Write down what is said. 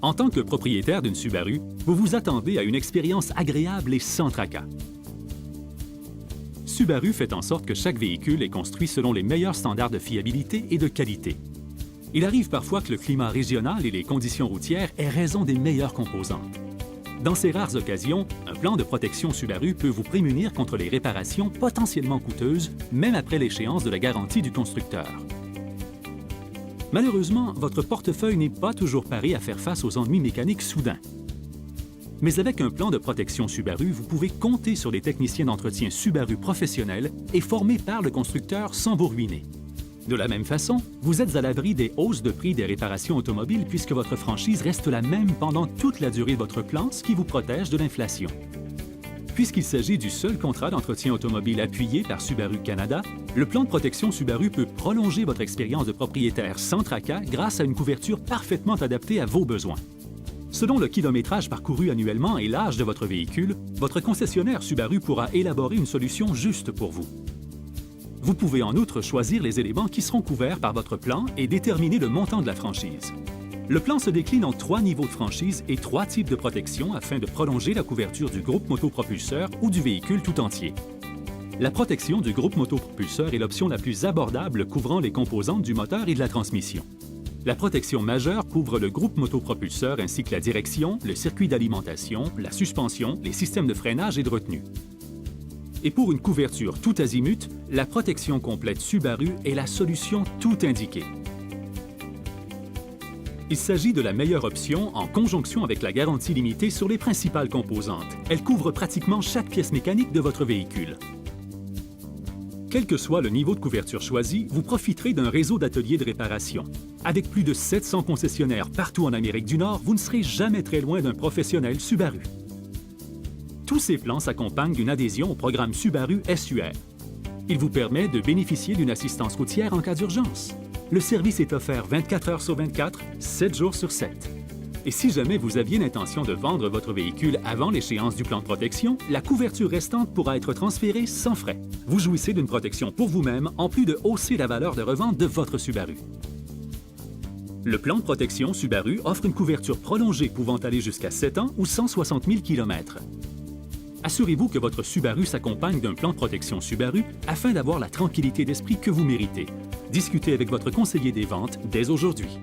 En tant que propriétaire d'une Subaru, vous vous attendez à une expérience agréable et sans tracas. Subaru fait en sorte que chaque véhicule est construit selon les meilleurs standards de fiabilité et de qualité. Il arrive parfois que le climat régional et les conditions routières aient raison des meilleures composantes. Dans ces rares occasions, un plan de protection Subaru peut vous prémunir contre les réparations potentiellement coûteuses, même après l'échéance de la garantie du constructeur. Malheureusement, votre portefeuille n'est pas toujours paré à faire face aux ennuis mécaniques soudains. Mais avec un plan de protection Subaru, vous pouvez compter sur des techniciens d'entretien Subaru professionnels et formés par le constructeur sans vous ruiner. De la même façon, vous êtes à l'abri des hausses de prix des réparations automobiles puisque votre franchise reste la même pendant toute la durée de votre plan, ce qui vous protège de l'inflation. Puisqu'il s'agit du seul contrat d'entretien automobile appuyé par Subaru Canada, le plan de protection Subaru peut prolonger votre expérience de propriétaire sans tracas grâce à une couverture parfaitement adaptée à vos besoins. Selon le kilométrage parcouru annuellement et l'âge de votre véhicule, votre concessionnaire Subaru pourra élaborer une solution juste pour vous. Vous pouvez en outre choisir les éléments qui seront couverts par votre plan et déterminer le montant de la franchise. Le plan se décline en 3 niveaux de franchise et 3 types de protection afin de prolonger la couverture du groupe motopropulseur ou du véhicule tout entier. La protection du groupe motopropulseur est l'option la plus abordable couvrant les composantes du moteur et de la transmission. La protection majeure couvre le groupe motopropulseur ainsi que la direction, le circuit d'alimentation, la suspension, les systèmes de freinage et de retenue. Et pour une couverture tout azimut, la protection complète Subaru est la solution tout indiquée. Il s'agit de la meilleure option en conjonction avec la garantie limitée sur les principales composantes. Elle couvre pratiquement chaque pièce mécanique de votre véhicule. Quel que soit le niveau de couverture choisi, vous profiterez d'un réseau d'ateliers de réparation. Avec plus de 700 concessionnaires partout en Amérique du Nord, vous ne serez jamais très loin d'un professionnel Subaru. Tous ces plans s'accompagnent d'une adhésion au programme Subaru SUR. Il vous permet de bénéficier d'une assistance routière en cas d'urgence. Le service est offert 24 heures sur 24, 7 jours sur 7. Et si jamais vous aviez l'intention de vendre votre véhicule avant l'échéance du plan de protection, la couverture restante pourra être transférée sans frais. Vous jouissez d'une protection pour vous-même, en plus de hausser la valeur de revente de votre Subaru. Le plan de protection Subaru offre une couverture prolongée pouvant aller jusqu'à 7 ans ou 160 000 km. Assurez-vous que votre Subaru s'accompagne d'un plan de protection Subaru afin d'avoir la tranquillité d'esprit que vous méritez. Discutez avec votre conseiller des ventes dès aujourd'hui.